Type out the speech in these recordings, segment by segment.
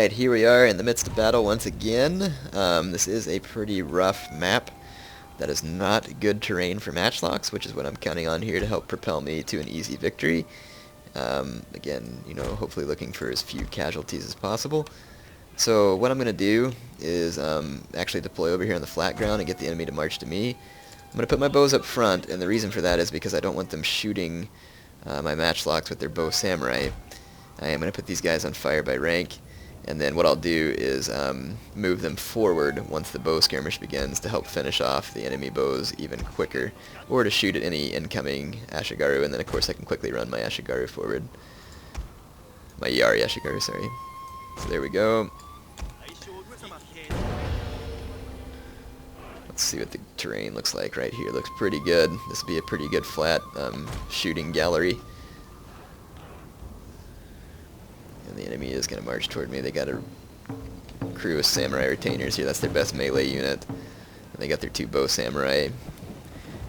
Alright, here we are in the midst of battle once again. This is a pretty rough map. That is not good terrain for matchlocks, which is what I'm counting on here to help propel me to an easy victory. Again, you know, hopefully looking for as few casualties as possible. So what I'm going to do is actually deploy over here on the flat ground and get the enemy to march to me. I'm going to put my bows up front, and the reason for that is because I don't want them shooting my matchlocks with their bow samurai. I am going to put these guys on fire by rank, and then what I'll do is move them forward once the bow skirmish begins to help finish off the enemy bows even quicker, or to shoot at any incoming Ashigaru, and then of course I can quickly run my Ashigaru forward. My Yari Ashigaru, sorry. So there we go. Let's see what the terrain looks like right here. Looks pretty good. This will be a pretty good flat shooting gallery. And the enemy is going to march toward me. They got a crew of samurai retainers here. That's their best melee unit. And they got their 2 bow samurai.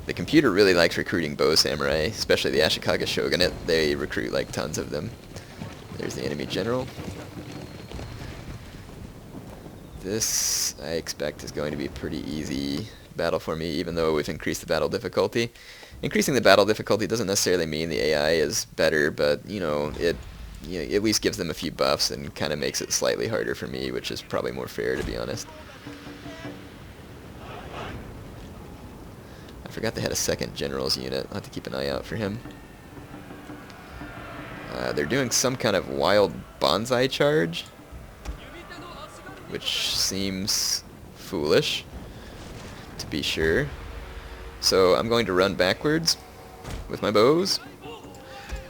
The computer really likes recruiting bow samurai, especially the Ashikaga Shogunate. They recruit like tons of them. There's the enemy general. This, I expect, is going to be a pretty easy battle for me, even though we've increased the battle difficulty. Increasing the battle difficulty doesn't necessarily mean the AI is better, but, you know, it at least gives them a few buffs and kind of makes it slightly harder for me, which is probably more fair, to be honest. I forgot they had a second general's unit. I'll have to keep an eye out for him. They're doing some kind of wild bonsai charge, which seems foolish, to be sure. So I'm going to run backwards with my bows,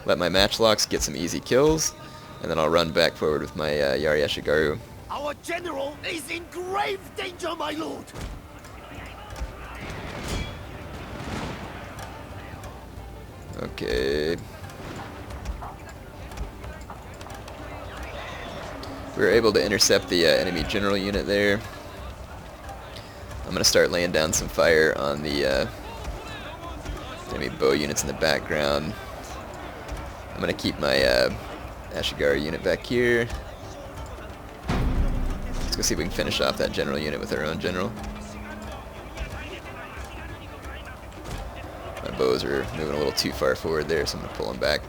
let my matchlocks get some easy kills, and then I'll run back forward with my Yari Ashigaru. Our general is in grave danger, my lord! Okay. We were able to intercept the enemy general unit there. I'm going to start laying down some fire on the enemy bow units in the background. I'm going to keep my Ashigaru unit back here. Let's go see if we can finish off that general unit with our own general. My bows are moving a little too far forward there, so I'm going to pull them back.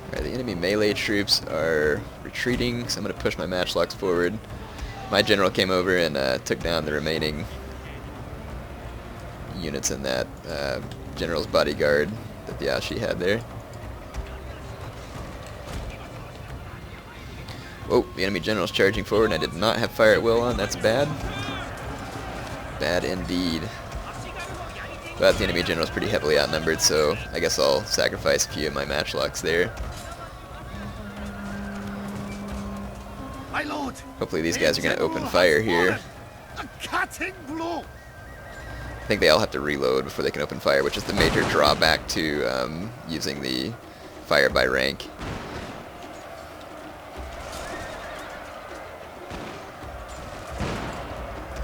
Alright, the enemy melee troops are retreating, so I'm going to push my matchlocks forward. My general came over and took down the remaining units in that general's bodyguard that the Ashi had there. Whoa, the enemy general's charging forward, and I did not have fire at will on. That's bad. Bad indeed. But the enemy general's pretty heavily outnumbered, so I guess I'll sacrifice a few of my matchlocks there. My lord, hopefully these guys are going to open fire here. A cutting blow. I think they all have to reload before they can open fire, which is the major drawback to using the fire by rank.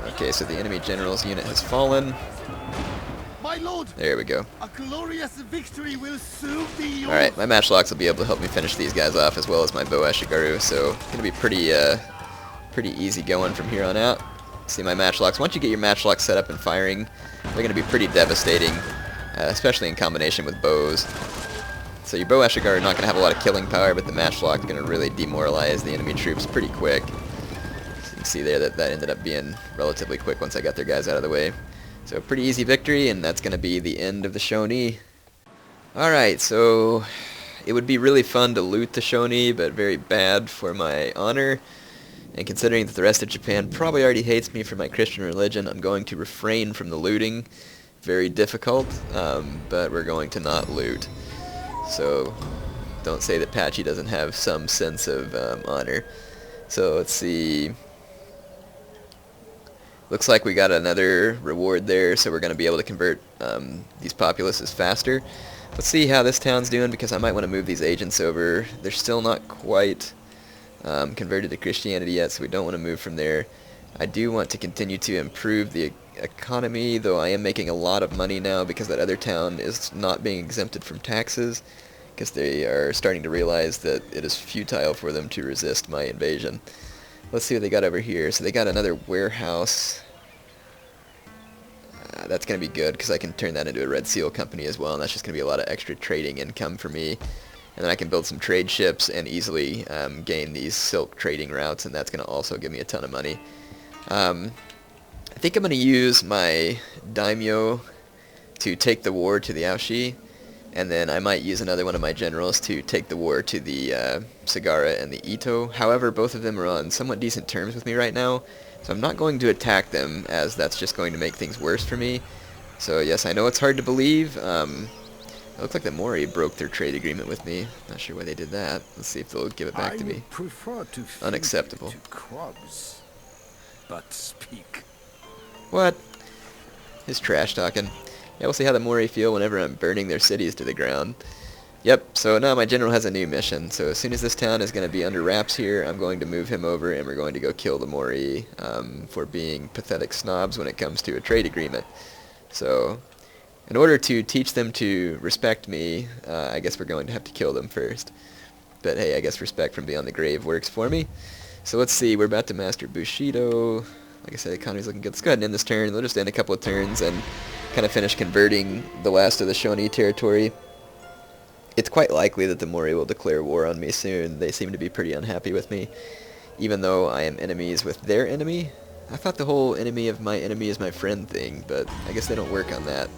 Okay, so the enemy general's unit has fallen. My lord, there we go. A glorious victory will soon be yours. Alright, my matchlocks will be able to help me finish these guys off, as well as my bow Ashigaru, so it's going to be pretty easy going from here on out. See my matchlocks. Once you get your matchlocks set up and firing, they're going to be pretty devastating, especially in combination with bows. So your bow Ashigaru are not going to have a lot of killing power, but the matchlock is going to really demoralize the enemy troops pretty quick. So you can see there that ended up being relatively quick once I got their guys out of the way. So pretty easy victory, and that's going to be the end of the Shoni. Alright, so it would be really fun to loot the Shoni, but very bad for my honor. And considering that the rest of Japan probably already hates me for my Christian religion, I'm going to refrain from the looting. Very difficult, but we're going to not loot. So don't say that Patchy doesn't have some sense of honor. So let's see. Looks like we got another reward there, so we're going to be able to convert these populaces faster. Let's see how this town's doing, because I might want to move these agents over. They're still not quite converted to Christianity yet, so we don't want to move from there. I do want to continue to improve the economy, though I am making a lot of money now because that other town is not being exempted from taxes. because they are starting to realize that it is futile for them to resist my invasion. Let's see what they got over here. So they got another warehouse. That's going to be good because I can turn that into a Red Seal company as well, and that's just going to be a lot of extra trading income for me. And then I can build some trade ships and easily gain these silk trading routes, and that's going to also give me a ton of money. I think I'm going to use my daimyo to take the war to the Ouchi, and then I might use another one of my generals to take the war to the Sagara and the Ito. However, both of them are on somewhat decent terms with me right now, so I'm not going to attack them, as that's just going to make things worse for me. So yes, I know it's hard to believe. It looks like the Mori broke their trade agreement with me. Not sure why they did that. Let's see if they'll give it back to me. Unacceptable. But speak. What? His trash talking. Yeah, we'll see how the Mori feel whenever I'm burning their cities to the ground. Yep, so now my general has a new mission. So as soon as this town is going to be under wraps here, I'm going to move him over and we're going to go kill the Mori for being pathetic snobs when it comes to a trade agreement. So in order to teach them to respect me, I guess we're going to have to kill them first. But hey, I guess respect from beyond the grave works for me. So let's see, we're about to master Bushido. Like I said, the economy's looking good. Let's go ahead and end this turn. We'll just end a couple of turns and kind of finish converting the last of the Shoni territory. It's quite likely that the Mori will declare war on me soon. They seem to be pretty unhappy with me, even though I am enemies with their enemy. I thought the whole enemy of my enemy is my friend thing, but I guess they don't work on that.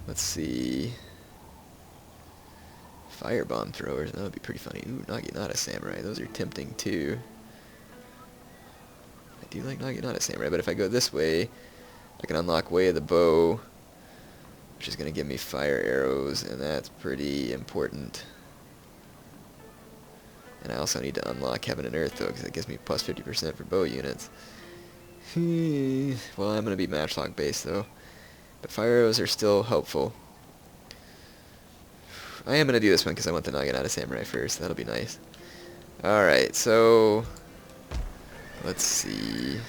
Let's see. Firebomb throwers, that would be pretty funny. Ooh, Naginata Samurai, those are tempting too. I do like Naginata Samurai, but if I go this way, I can unlock Way of the Bow, which is going to give me fire arrows, and that's pretty important. And I also need to unlock Heaven and Earth, though, because it gives me plus 50% for bow units. Well, I'm going to be matchlock based, though. But fire arrows are still helpful. I am going to do this one because I want the Naginata Samurai first. That'll be nice. Alright, so let's see.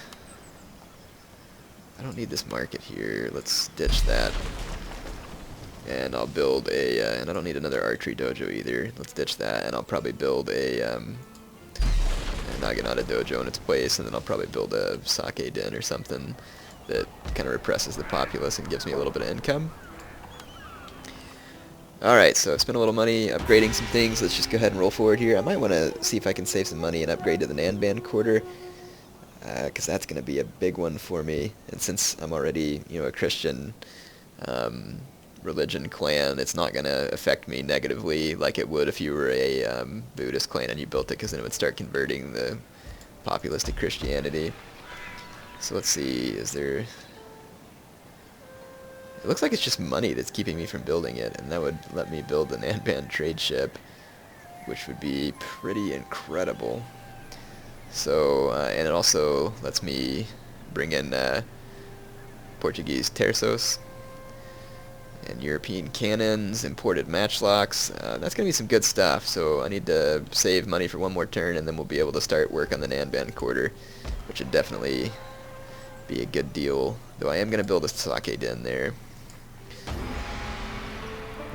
I don't need this market here. Let's ditch that. And I'll build a, and I don't need another archery dojo either. Let's ditch that, and I'll probably build a Naginata dojo in its place, and then I'll probably build a sake den or something that kind of represses the populace and gives me a little bit of income. Alright, so I've spent a little money upgrading some things. Let's just go ahead and roll forward here. I might want to see if I can save some money and upgrade to the Nanban quarter, because that's going to be a big one for me. And since I'm already, a Christian religion clan, it's not going to affect me negatively like it would if you were a Buddhist clan and you built it, because then it would start converting the populace to Christianity. So let's see, is there... It looks like it's just money that's keeping me from building it, and that would let me build the Nanban trade ship, which would be pretty incredible. So, and it also lets me bring in Portuguese terços and European cannons, imported matchlocks. That's going to be some good stuff, so I need to save money for one more turn, and then we'll be able to start work on the Nanban quarter, which would definitely be a good deal, though I am going to build a sake den there.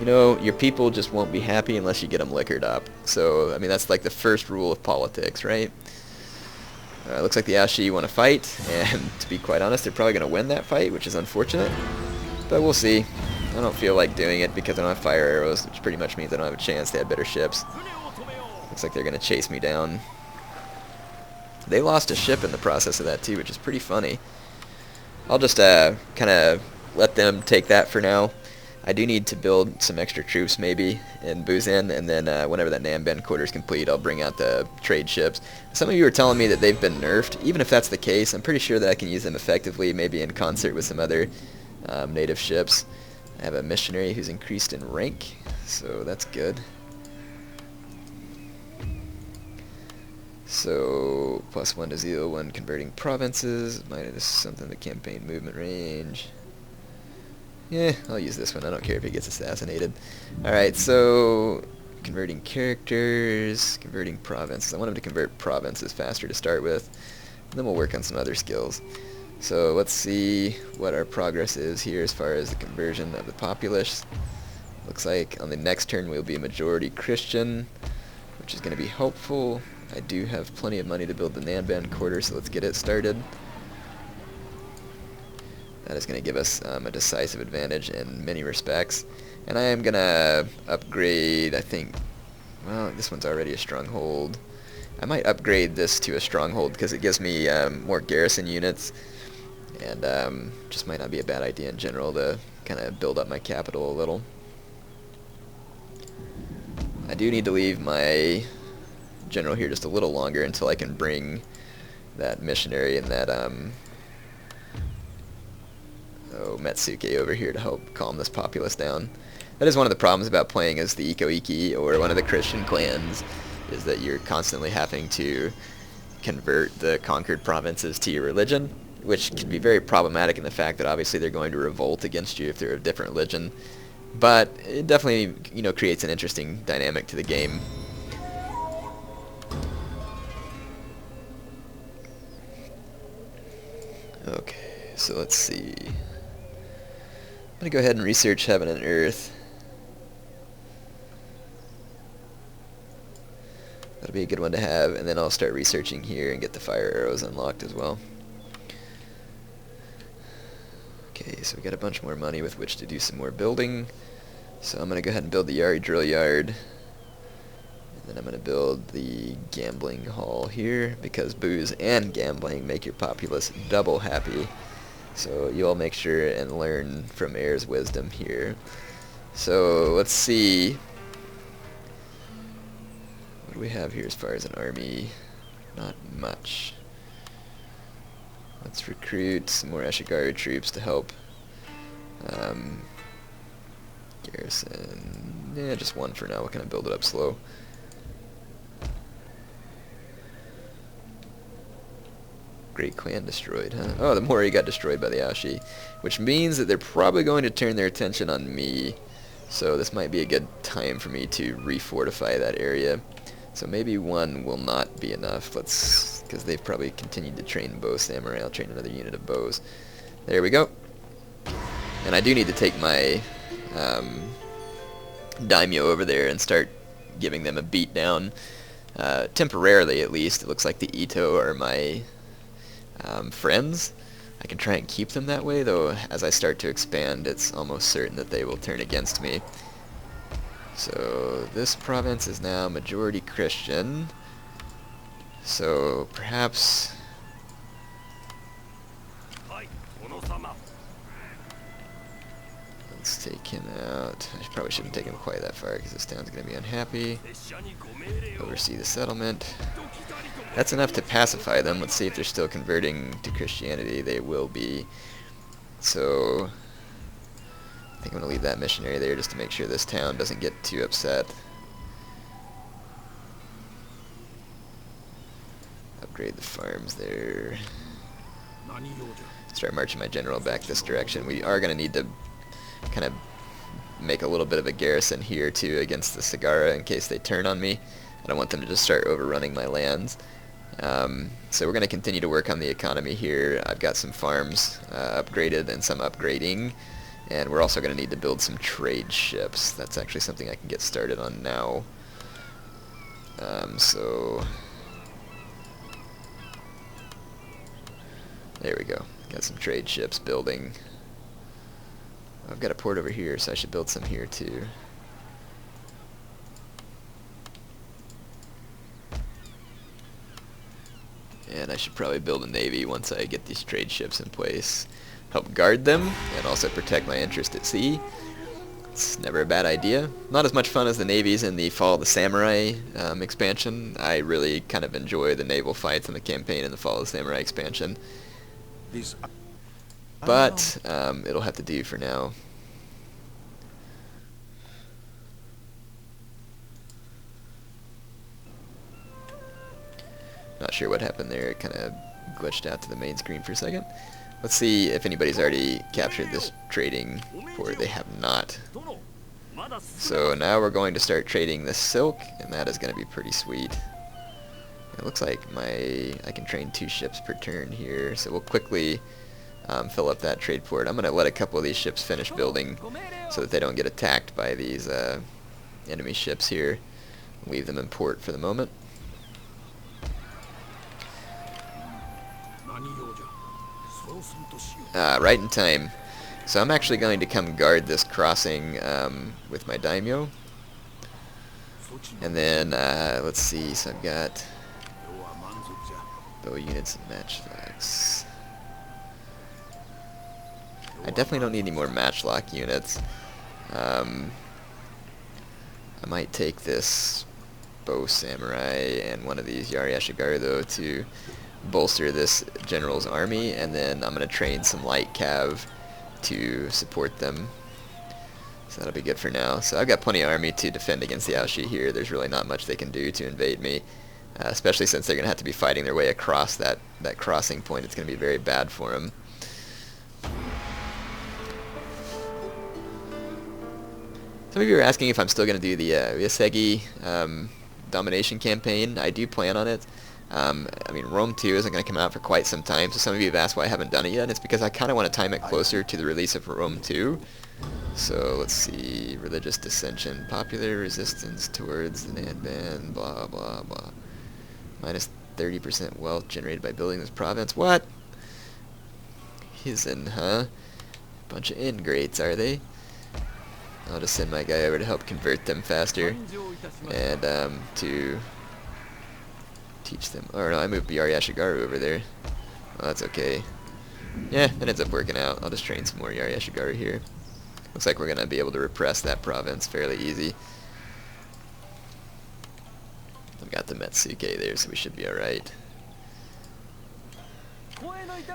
Your people just won't be happy unless you get them liquored up. So, I mean, that's like the first rule of politics, right? Looks like the Ouchi want to fight, and to be quite honest, they're probably going to win that fight, which is unfortunate. But we'll see. I don't feel like doing it because I don't have fire arrows, which pretty much means I don't have a chance. They have better ships. Looks like they're going to chase me down. They lost a ship in the process of that, too, which is pretty funny. I'll just kind of let them take that for now. I do need to build some extra troops maybe in Busan, and then whenever that Nanban quarter is complete, I'll bring out the trade ships. Some of you are telling me that they've been nerfed. Even if that's the case, I'm pretty sure that I can use them effectively, maybe in concert with some other native ships. I have a missionary who's increased in rank, so that's good. So, +1 to zeal when converting provinces, minus something to campaign movement range. Yeah, I'll use this one. I don't care if he gets assassinated. Alright, so converting characters, converting provinces. I want him to convert provinces faster to start with, and then we'll work on some other skills. So let's see what our progress is here as far as the conversion of the populace. Looks like on the next turn we'll be a majority Christian, which is going to be helpful. I do have plenty of money to build the Nanban quarter, so let's get it started. That is going to give us a decisive advantage in many respects. And I am going to upgrade, I think, well, this one's already a stronghold. I might upgrade this to a stronghold because it gives me more garrison units. And just might not be a bad idea in general to kind of build up my capital a little. I do need to leave my general here just a little longer until I can bring that missionary and that Metsuke over here to help calm this populace down. That is one of the problems about playing as the Iko-Iki or one of the Christian clans, is that you're constantly having to convert the conquered provinces to your religion, which can be very problematic in the fact that obviously they're going to revolt against you if they're of a different religion. But it definitely, creates an interesting dynamic to the game. Okay, so let's see. I'm going to go ahead and research Heaven and Earth. That'll be a good one to have, and then I'll start researching here and get the fire arrows unlocked as well. Okay, so we got a bunch more money with which to do some more building. So I'm going to go ahead and build the Yari drill yard. And then I'm going to build the gambling hall here, because booze and gambling make your populace double happy. So you all make sure and learn from Air's wisdom here. So let's see. What do we have here as far as an army? Not much. Let's recruit some more Ashigaru troops to help. Garrison. Yeah, just one for now. We're going to build it up slow. Great clan destroyed, huh? Oh, the Mori got destroyed by the Ashi, which means that they're probably going to turn their attention on me. So this might be a good time for me to refortify that area. So maybe one will not be enough. Because they've probably continued to train bow samurai. I'll train another unit of bows. There we go. And I do need to take my daimyo over there and start giving them a beat down. Temporarily, at least. It looks like the Ito are my friends. I can try and keep them that way, though as I start to expand, it's almost certain that they will turn against me. So this province is now majority Christian. So perhaps let's take him out. I probably shouldn't take him quite that far because this town's going to be unhappy. Oversee the settlement. That's enough to pacify them. Let's see if they're still converting to Christianity. They will be. So I think I'm going to leave that missionary there just to make sure this town doesn't get too upset. Upgrade the farms there. Start marching my general back this direction. We are going to need to kind of make a little bit of a garrison here too against the Sagara in case they turn on me. I don't want them to just start overrunning my lands. So we're going to continue to work on the economy here. I've got some farms upgraded and some upgrading. And we're also going to need to build some trade ships. That's actually something I can get started on now. So there we go. Got some trade ships building. I've got a port over here, so I should build some here too. And I should probably build a navy once I get these trade ships in place. Help guard them, and also protect my interest at sea. It's never a bad idea. Not as much fun as the navies in the Fall of the Samurai expansion. I really kind of enjoy the naval fights in the campaign in the Fall of the Samurai expansion. But it'll have to do for now. Not sure what happened there. It kind of glitched out to the main screen for a second. Let's see if anybody's already captured this trading port. They have not. So now we're going to start trading the silk, and that is going to be pretty sweet. It looks like I can train 2 ships per turn here, so we'll quickly fill up that trade port. I'm going to let a couple of these ships finish building so that they don't get attacked by these enemy ships here. Leave them in port for the moment. Right in time. So I'm actually going to come guard this crossing with my daimyo. And then, let's see, so I've got bow units and matchlocks. I definitely don't need any more matchlock units. I might take this bow samurai and one of these Yari Ashigaru though to bolster this general's army, and then I'm going to train some light cav to support them. So that'll be good for now. So I've got plenty of army to defend against the Ouchi here. There's really not much they can do to invade me, especially since they're going to have to be fighting their way across that crossing point. It's going to be very bad for them. Some of you are asking if I'm still going to do the Uesegi domination campaign. I do plan on it. I mean, Rome 2 isn't going to come out for quite some time, so some of you have asked why I haven't done it yet. It's because I kind of want to time it closer to the release of Rome 2. So, let's see, religious dissension, popular resistance towards the Nanban, blah, blah, blah. Minus 30% wealth generated by building this province. What? Hizen, huh? Bunch of ingrates, are they? I'll just send my guy over to help convert them faster, and to teach them. Or no, I moved Yari Ashigaru over there. Well, that's okay. Yeah, that ends up working out. I'll just train some more Yari Ashigaru here. Looks like we're going to be able to repress that province fairly easy. I've got the Metsuke there, so we should be alright.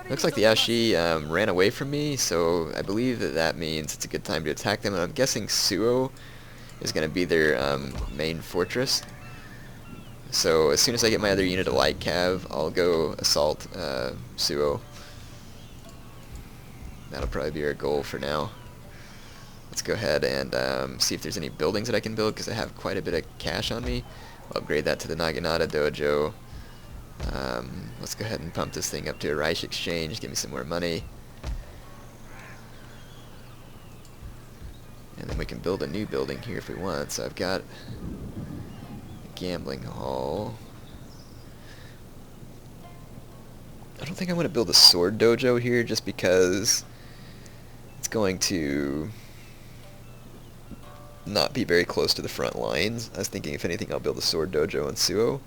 Looks like the Ouchi ran away from me, so I believe that means it's a good time to attack them. And I'm guessing Suo is going to be their main fortress. So as soon as I get my other unit of light cav, I'll go assault Suo. That'll probably be our goal for now. Let's go ahead and see if there's any buildings that I can build, because I have quite a bit of cash on me. I'll upgrade that to the Naginata Dojo. Let's go ahead and pump this thing up to a Reich exchange, give me some more money. And then we can build a new building here if we want. So I've got a gambling hall. I don't think I want to build a sword dojo here just because it's going to not be very close to the front lines. I was thinking if anything I'll build a sword dojo in Suo.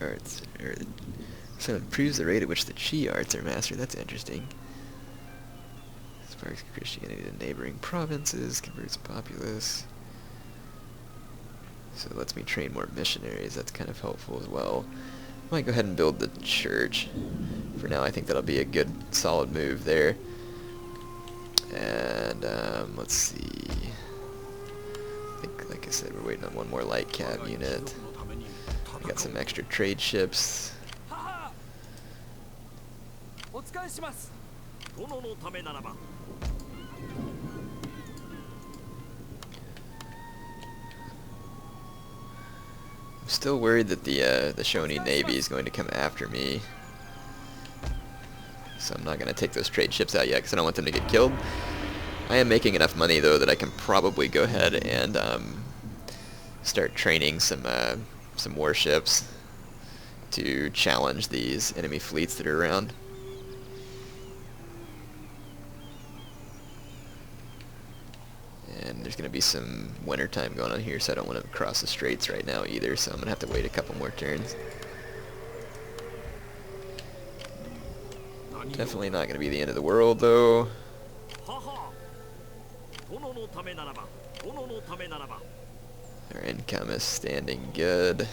Arts, so it proves the rate at which the Chi arts are mastered. That's interesting. Sparks Christianity to neighboring provinces, converts populace. So it lets me train more missionaries. That's kind of helpful as well. I might go ahead and build the church. For now, I think that'll be a good, solid move there. And let's see. I think, like I said, we're waiting on one more light cav unit. We got some extra trade ships. I'm still worried that the Shonin Navy is going to come after me. So I'm not going to take those trade ships out yet because I don't want them to get killed. I am making enough money though that I can probably go ahead and start training some warships to challenge these enemy fleets that are around. And there's going to be some winter time going on here, so I don't want to cross the straits right now either, so I'm going to have to wait a couple more turns. Definitely not going to be the end of the world though. Our income is standing good.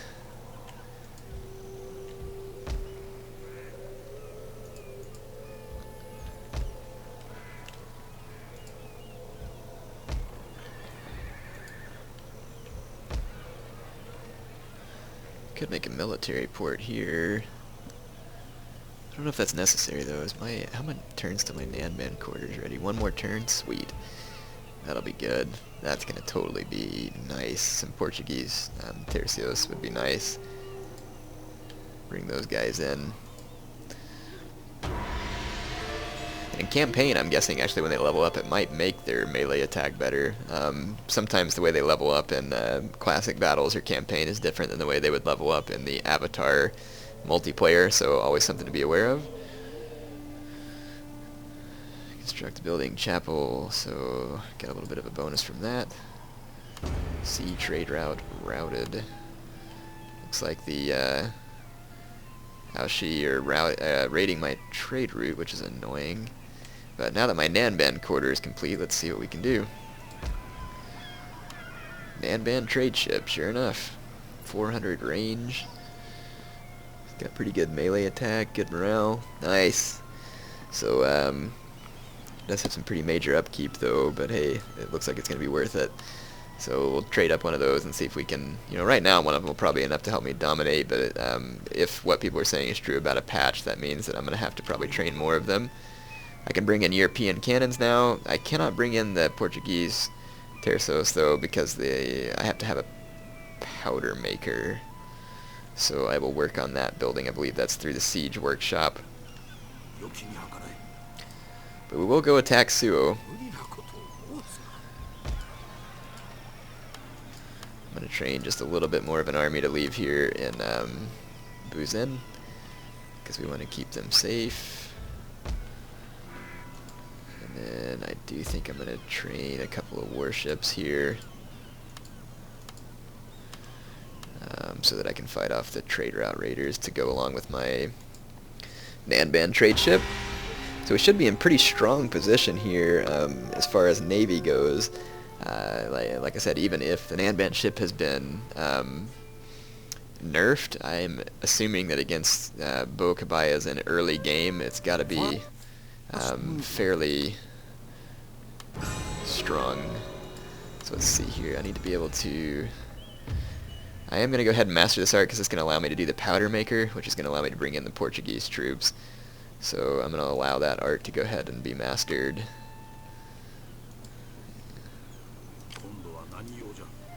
Could make a military port here. I don't know if that's necessary though. How many turns to my Nanban quarters ready? One more turn? Sweet. That'll be good. That's gonna totally be nice. Some Portuguese tercios would be nice. Bring those guys in. In campaign, I'm guessing actually when they level up, it might make their melee attack better. Sometimes the way they level up in classic battles or campaign is different than the way they would level up in the Avatar multiplayer, so always something to be aware of. Construct building chapel, so get a little bit of a bonus from that. Sea trade route routed. Looks like the Ouchi are raiding my trade route, which is annoying. But now that my Nanban quarter is complete, let's see what we can do. Nanban trade ship, sure enough. 400 range. Got pretty good melee attack, good morale. Nice. So, does have some pretty major upkeep though, but hey, it looks like it's going to be worth it. So we'll trade up one of those and see if we can, right now one of them will probably enough to help me dominate, but if what people are saying is true about a patch, that means that I'm going to have to probably train more of them. I can bring in European cannons now. I cannot bring in the Portuguese terços though, because I have to have a powder maker. So I will work on that building. I believe that's through the siege workshop. But we will go attack Suo. I'm going to train just a little bit more of an army to leave here in Buzen, because we want to keep them safe. And then I do think I'm going to train a couple of warships here, so that I can fight off the trade route raiders to go along with my Nanban trade ship. So we should be in pretty strong position here as far as Navy goes. Like I said, even if the Nanban ship has been nerfed, I'm assuming that against Bo Kabaya's in early game, it's got to be fairly strong. So let's see here. I need to be able to... I am going to go ahead and master this art because it's going to allow me to do the powder maker, which is going to allow me to bring in the Portuguese troops. So I'm going to allow that art to go ahead and be mastered.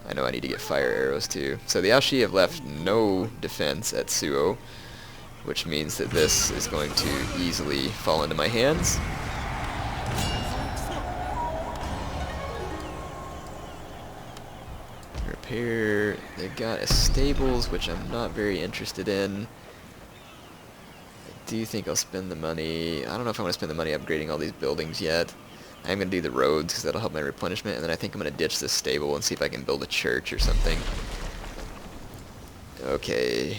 I know I need to get fire arrows too. So the Ouchi have left no defense at Suo, which means that this is going to easily fall into my hands. Repair. They've got stables, which I'm not very interested in. I do think I'll spend the money. I don't know if I want to spend the money upgrading all these buildings yet. I'm going to do the roads because that'll help my replenishment, and then I think I'm going to ditch this stable and see if I can build a church or something. Okay.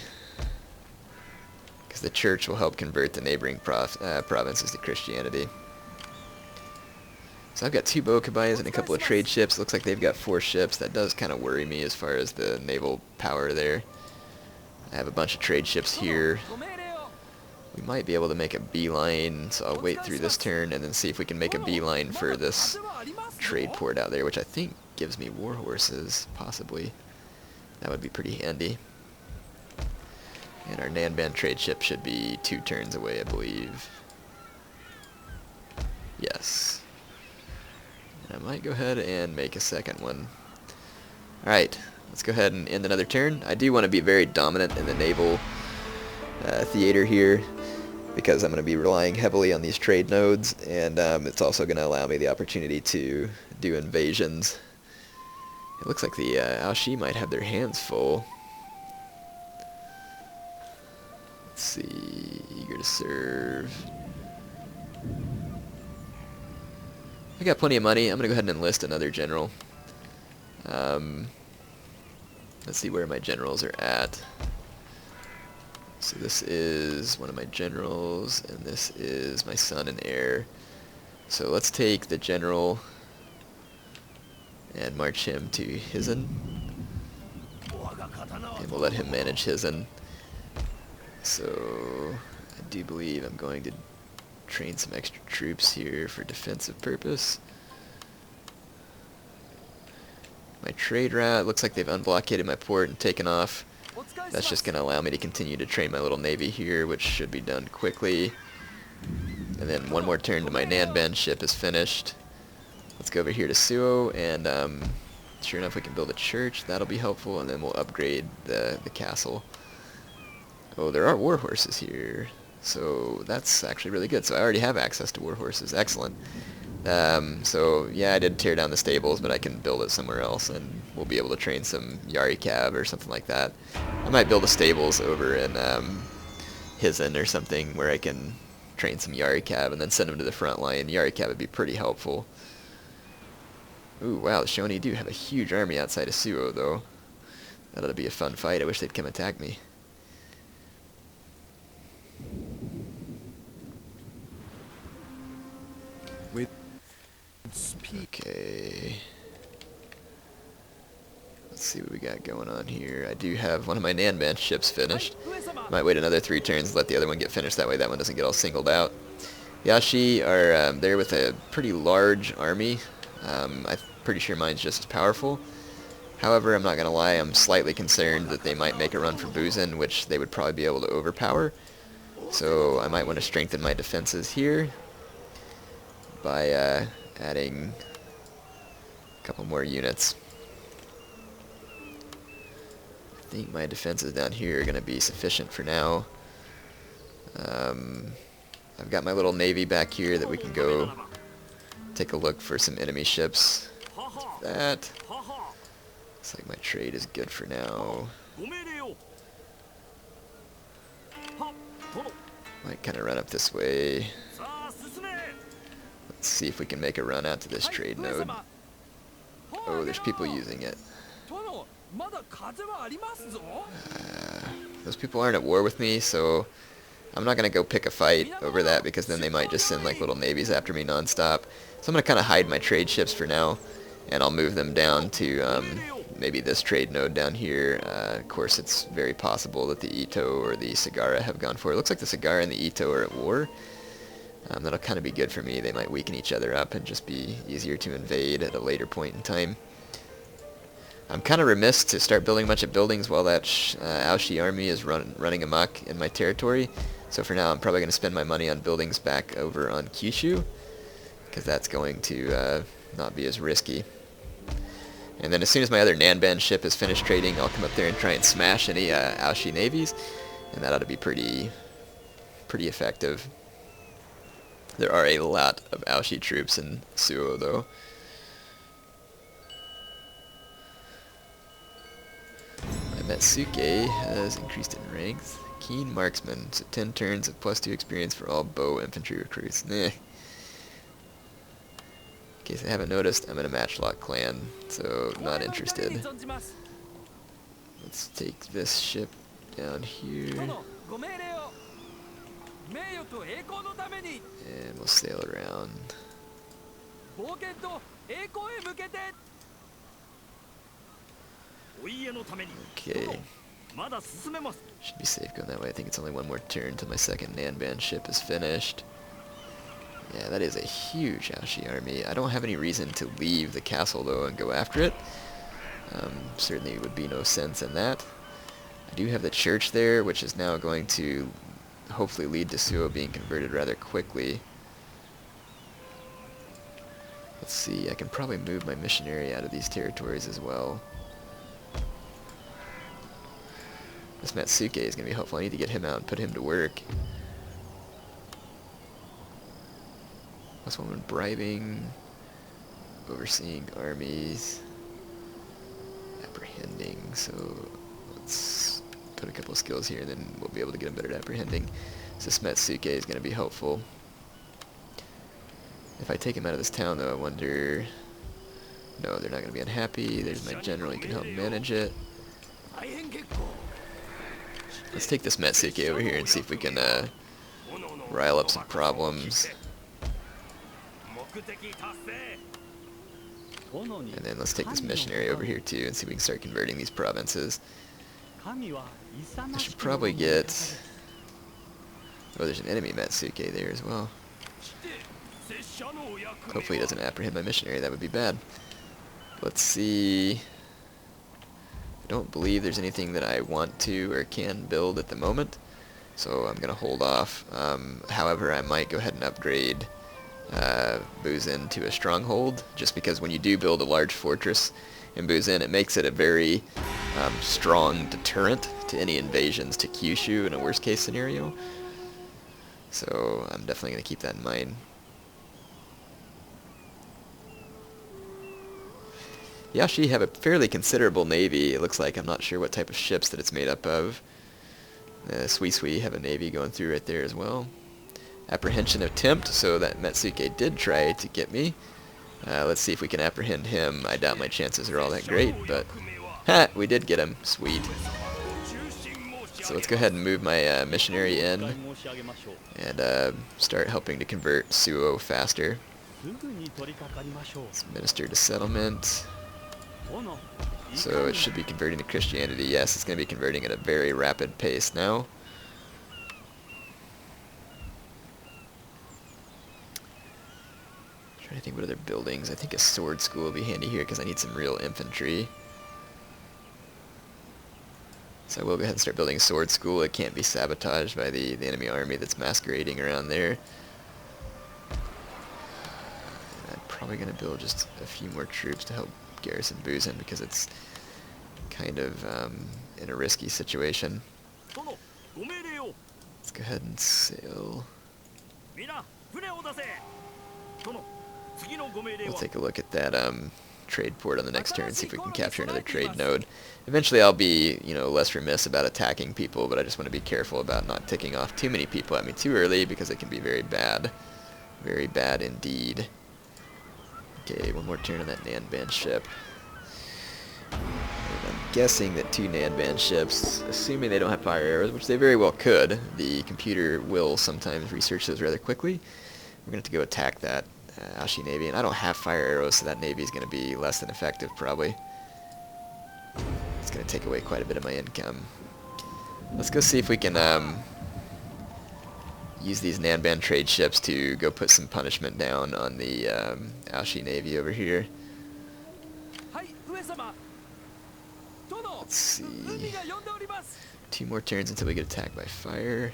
Because the church will help convert the neighboring provinces to Christianity. So I've got 2 Bo Kabayas and a couple of trade ships. Looks like they've got 4 ships. That does kind of worry me as far as the naval power there. I have a bunch of trade ships here. We might be able to make a beeline, so I'll wait through this turn and then see if we can make a beeline for this trade port out there, which I think gives me war horses, possibly. That would be pretty handy. And our Nanban trade ship should be 2 turns away, I believe. Yes. And I might go ahead and make a second one. Alright, let's go ahead and end another turn. I do want to be very dominant in the naval theater here, because I'm going to be relying heavily on these trade nodes, and it's also going to allow me the opportunity to do invasions. It looks like the Ouchi might have their hands full. Let's see, eager to serve. I got plenty of money. I'm going to go ahead and enlist another general. Let's see where my generals are at. So this is one of my generals, and this is my son and heir. So let's take the general and march him to Hizen. And we'll let him manage Hizen. So I do believe I'm going to train some extra troops here for defensive purpose. My trade route, looks like they've unblockaded my port and taken off. That's just going to allow me to continue to train my little navy here, which should be done quickly. And then one more turn to my Nanban ship is finished. Let's go over here to Suo, and sure enough we can build a church. That'll be helpful, and then we'll upgrade the castle. Oh, there are war horses here. So that's actually really good. So I already have access to war horses. Excellent. So yeah, I did tear down the stables, but I can build it somewhere else, and we'll be able to train some Yari cab or something like that. I might build the stables over in Hizen or something where I can train some Yari cab and then send them to the front line. Yari cab would be pretty helpful. Ooh, wow, the Shoni do have a huge army outside of Suo, though. That ought to be a fun fight. I wish they'd come attack me. Okay. Let's see what we got going on here. I do have one of my Nanban ships finished. Might wait another 3 turns, let the other one get finished. That way that one doesn't get all singled out. Yashi are there with a pretty large army. I'm pretty sure mine's just as powerful. However, I'm not going to lie, I'm slightly concerned that they might make a run for Buzen, which they would probably be able to overpower. So I might want to strengthen my defenses here by adding a couple more units. I think my defenses down here are going to be sufficient for now. I've got my little navy back here that we can go take a look for some enemy ships. That looks like my trade is good for now. Might kind of run up this way. Let's see if we can make a run out to this trade node. Oh, there's people using it. Those people aren't at war with me, so I'm not going to go pick a fight over that because then they might just send like little navies after me nonstop. So I'm going to kind of hide my trade ships for now, and I'll move them down to maybe this trade node down here. Of course, it's very possible that the Ito or the Sagara have gone for it. It looks like the Sagara and the Ito are at war. That'll kind of be good for me. They might weaken each other up and just be easier to invade at a later point in time. I'm kind of remiss to start building a bunch of buildings while that Ouchi army is running amok in my territory. So for now, I'm probably going to spend my money on buildings back over on Kyushu, because that's going to not be as risky. And then as soon as my other Nanban ship is finished trading, I'll come up there and try and smash any Ouchi navies, and that ought to be pretty effective. There are a lot of Ouchi troops in Suo, though. Metsuke has increased in rank. Keen marksman, so 10 turns of +2 experience for all bow infantry recruits. Nah. In case I haven't noticed, I'm in a matchlock clan, so not interested. Let's take this ship down here. And we'll sail around. Okay. Should be safe going that way. I think it's only one more turn until my second Nanban ship is finished. Yeah, that is a huge Ouchi army. I don't have any reason to leave the castle, though, and go after it. Certainly would be no sense in that. I do have the church there, which is now going to hopefully lead to Suo being converted rather quickly. Let's see, I can probably move my missionary out of these territories as well. This Matsuke is going to be helpful. I need to get him out and put him to work. Plus one when bribing, overseeing armies, apprehending. So let's put a couple of skills here, and then we'll be able to get him better at apprehending. So this Matsuke is going to be helpful. If I take him out of this town, though, I wonder... No, they're not going to be unhappy. There's my general. He can help manage it. Let's take this Matsuke over here and see if we can rile up some problems. And then let's take this missionary over here too and see if we can start converting these provinces. I should probably get... Oh, there's an enemy Matsuke there as well. Hopefully he doesn't apprehend my missionary. That would be bad. Let's see... I don't believe there's anything that I want to or can build at the moment, so I'm going to hold off. However, I might go ahead and upgrade Buzen to a stronghold, just because when you do build a large fortress in Buzen, it makes it a very strong deterrent to any invasions to Kyushu in a worst case scenario. So I'm definitely going to keep that in mind. Yashi have a fairly considerable navy, it looks like. I'm not sure what type of ships that it's made up of. Sui have a navy going through right there as well. Apprehension attempt, so that Metsuke did try to get me. Let's see if we can apprehend him. I doubt my chances are all that great, but... Ha! We did get him. Sweet. So let's go ahead and move my missionary in and start helping to convert Suo faster. Let's minister to settlement. So it should be converting to Christianity. Yes, it's going to be converting at a very rapid pace now. Trying to think what other buildings. I think a sword school will be handy here because I need some real infantry. So I will go ahead and start building a sword school. It can't be sabotaged by the enemy army that's masquerading around there. I'm probably going to build just a few more troops to help garrison Busan because it's kind of in a risky situation. Let's go ahead and sail. We'll take a look at that trade port on the next turn, see if we can capture another trade node. Eventually I'll be, less remiss about attacking people, but I just want to be careful about not ticking off too many people at me too early because it can be very bad. Very bad indeed. Okay, one more turn on that Nanban ship. And I'm guessing that 2 Nanban ships, assuming they don't have fire arrows, which they very well could, the computer will sometimes research those rather quickly. We're going to have to go attack that Ouchi Navy, and I don't have fire arrows, so that Navy is going to be less than effective, probably. It's going to take away quite a bit of my income. Let's go see if we can use these Nanban trade ships to go put some punishment down on the Ouchi Navy over here. Let's see. 2 more turns until we get attacked by fire.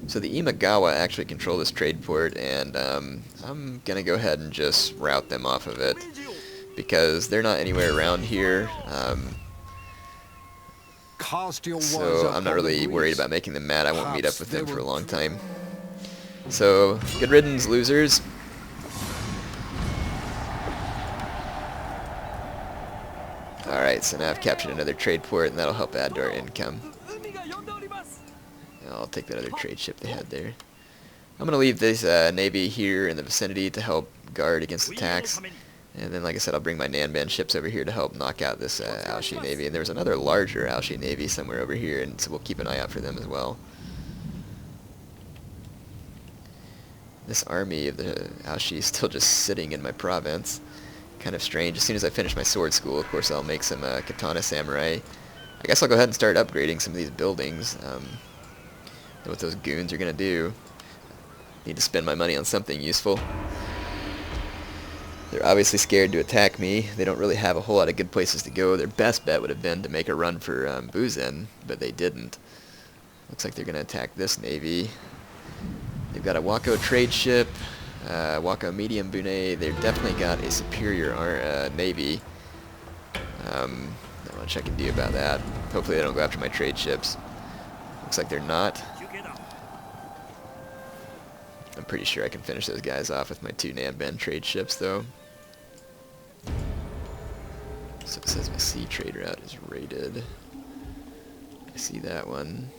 So the Imagawa actually control this trade port, and I'm going to go ahead and just route them off of it because they're not anywhere around here. So I'm not really worried about making them mad. I won't meet up with them for a long time. So, good riddance, losers. Alright, so now I've captured another trade port, and that'll help add to our income. I'll take that other trade ship they had there. I'm going to leave this navy here in the vicinity to help guard against attacks. And then, like I said, I'll bring my Nanban ships over here to help knock out this Ouchi Navy. And there's another larger Ouchi Navy somewhere over here, and so we'll keep an eye out for them as well. This army of the Ouchi is still just sitting in my province. Kind of strange. As soon as I finish my sword school, of course, I'll make some katana samurai. I guess I'll go ahead and start upgrading some of these buildings. Know what those goons are going to do. Need to spend my money on something useful. They're obviously scared to attack me. They don't really have a whole lot of good places to go. Their best bet would have been to make a run for Busan, but they didn't. Looks like they're going to attack this navy. They've got a Wako trade ship, Wako medium bune. They've definitely got a superior navy. Not much I can do about that. Hopefully they don't go after my trade ships. Looks like they're not. I'm pretty sure I can finish those guys off with my 2 Nanban trade ships, though. So it says my sea trade route is raided. I see that one.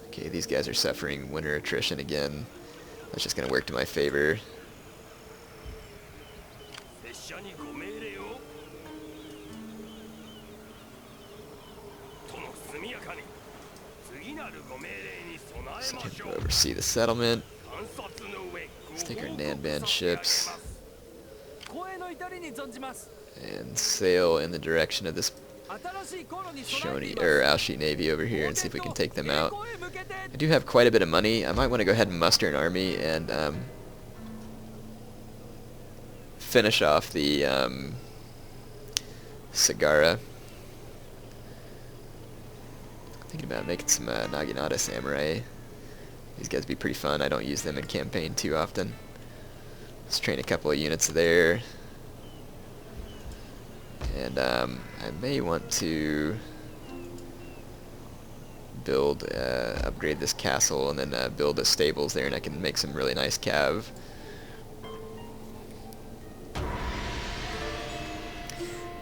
Okay, these guys are suffering winter attrition again. That's just going to work to my favor. So I can go oversee the settlement. Let's take our Nanban ships and sail in the direction of this Ouchi Navy over here and see if we can take them out. I do have quite a bit of money. I might want to go ahead and muster an army and finish off the Sagara. Thinking about making some Naginata samurai. These guys would be pretty fun. I don't use them in campaign too often. Let's train a couple of units there. And I may want to build, upgrade this castle and then build a stables there, and I can make some really nice cav. I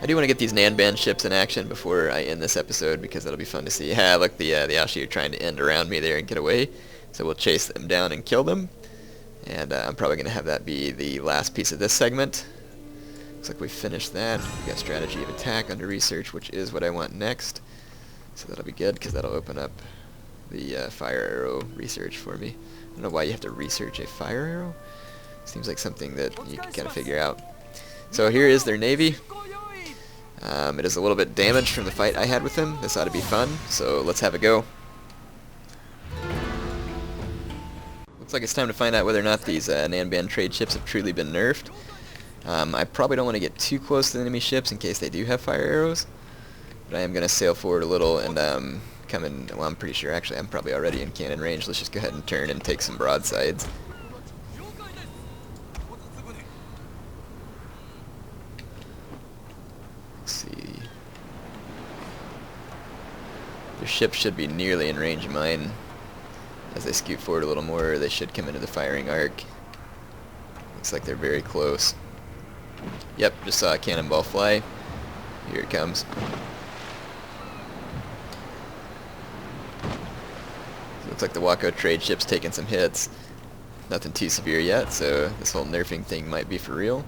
do want to get these Nanban ships in action before I end this episode, because that'll be fun to see. Yeah, look, the Ouchi are trying to end around me there and get away, so we'll chase them down and kill them. And I'm probably going to have that be the last piece of this segment. Looks like we finished that. We got strategy of attack under research, which is what I want next. So that'll be good, because that'll open up the fire arrow research for me. I don't know why you have to research a fire arrow. Seems like something that you can kind of figure out. So here is their navy. It is a little bit damaged from the fight I had with them. This ought to be fun, so let's have a go. Looks like it's time to find out whether or not these Nanban trade ships have truly been nerfed. I probably don't want to get too close to the enemy ships in case they do have fire arrows. But I am going to sail forward a little and come in. Well, I'm pretty sure, actually, I'm probably already in cannon range. Let's just go ahead and turn and take some broadsides. Let's see. Their ships should be nearly in range of mine. As they scoot forward a little more, they should come into the firing arc. Looks like they're very close. Yep, just saw a cannonball fly. Here it comes. Looks like the Wako trade ship's taking some hits. Nothing too severe yet, so this whole nerfing thing might be for real.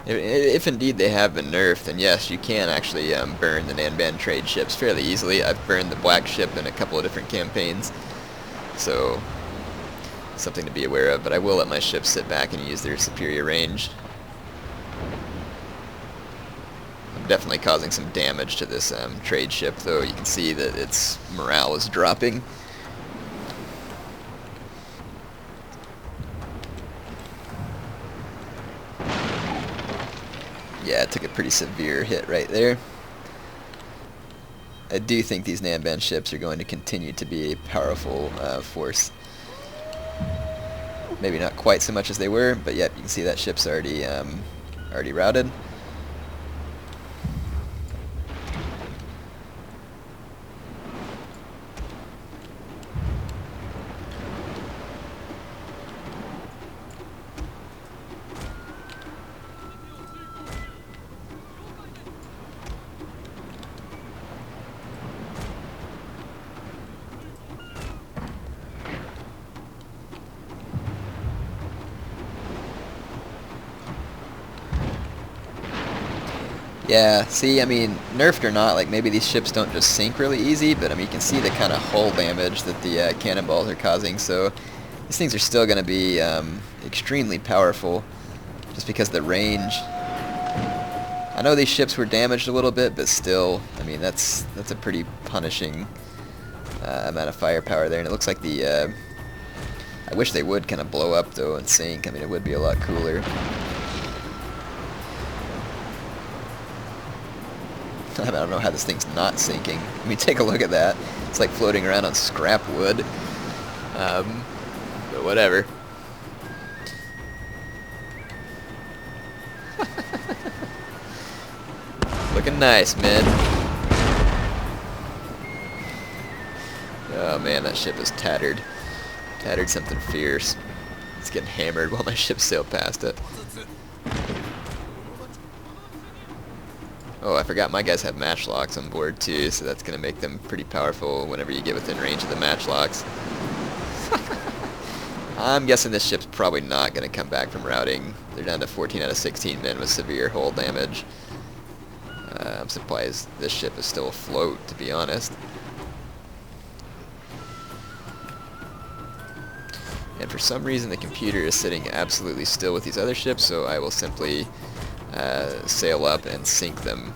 If indeed they have been nerfed, then yes, you can actually burn the Nanban trade ships fairly easily. I've burned the black ship in a couple of different campaigns, so something to be aware of. But I will let my ships sit back and use their superior range. I'm definitely causing some damage to this trade ship, though. You can see that its morale is dropping. Yeah, it took a pretty severe hit right there. I do think these Nanban ships are going to continue to be a powerful force. Maybe not quite so much as they were, but yep, you can see that ship's already routed. Yeah, see, I mean, nerfed or not, like, maybe these ships don't just sink really easy, but I mean, you can see the kind of hull damage that the cannonballs are causing, so these things are still going to be extremely powerful, just because the range. I know these ships were damaged a little bit, but still, I mean, that's a pretty punishing amount of firepower there, and it looks like the, I wish they would kind of blow up, though, and sink. I mean, it would be a lot cooler. I don't know how this thing's not sinking. I mean, take a look at that. It's like floating around on scrap wood. But whatever. Looking nice, man. Oh man, that ship is tattered. Tattered something fierce. It's getting hammered while my ship sailed past it. Oh, I forgot my guys have matchlocks on board too, so that's going to make them pretty powerful whenever you get within range of the matchlocks. I'm guessing this ship's probably not going to come back from routing. They're down to 14 out of 16 men with severe hull damage. I'm surprised this ship is still afloat, to be honest. And for some reason the computer is sitting absolutely still with these other ships, so I will simply sail up and sink them.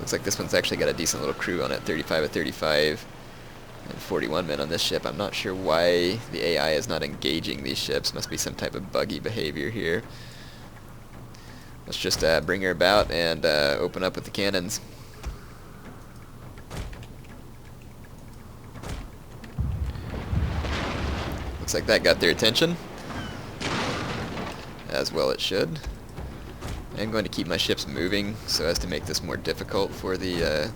Looks like this one's actually got a decent little crew on it, 35 of 35 and 41 men on this ship. I'm not sure why the AI is not engaging these ships. Must be some type of buggy behavior here. Let's just bring her about and open up with the cannons. Looks like that got their attention. as well it should. I'm going to keep my ships moving so as to make this more difficult for the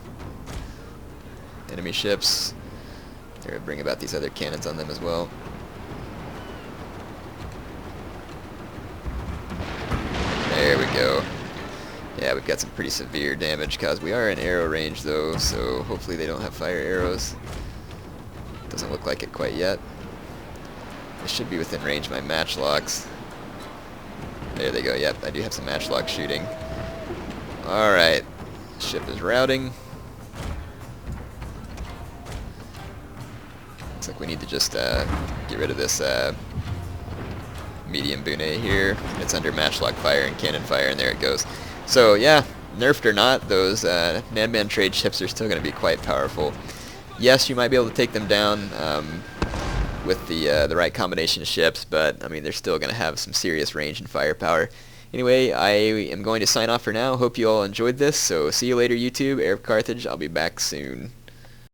enemy ships. They're going to bring about these other cannons on them as well. There we go. Yeah, we've got some pretty severe damage because we are in arrow range though, so hopefully they don't have fire arrows. Doesn't look like it quite yet. I should be within range of my matchlocks. There they go, yep, I do have some matchlock shooting. Alright, ship is routing. Looks like we need to just get rid of this medium Bune here. It's under matchlock fire and cannon fire, and there it goes. So yeah, nerfed or not, those Nanban trade ships are still going to be quite powerful. Yes, you might be able to take them down with the right combination of ships, but I mean they're still going to have some serious range and firepower. Anyway, I am going to sign off for now. Hope you all enjoyed this. So see you later, YouTube. Air of Carthage. I'll be back soon.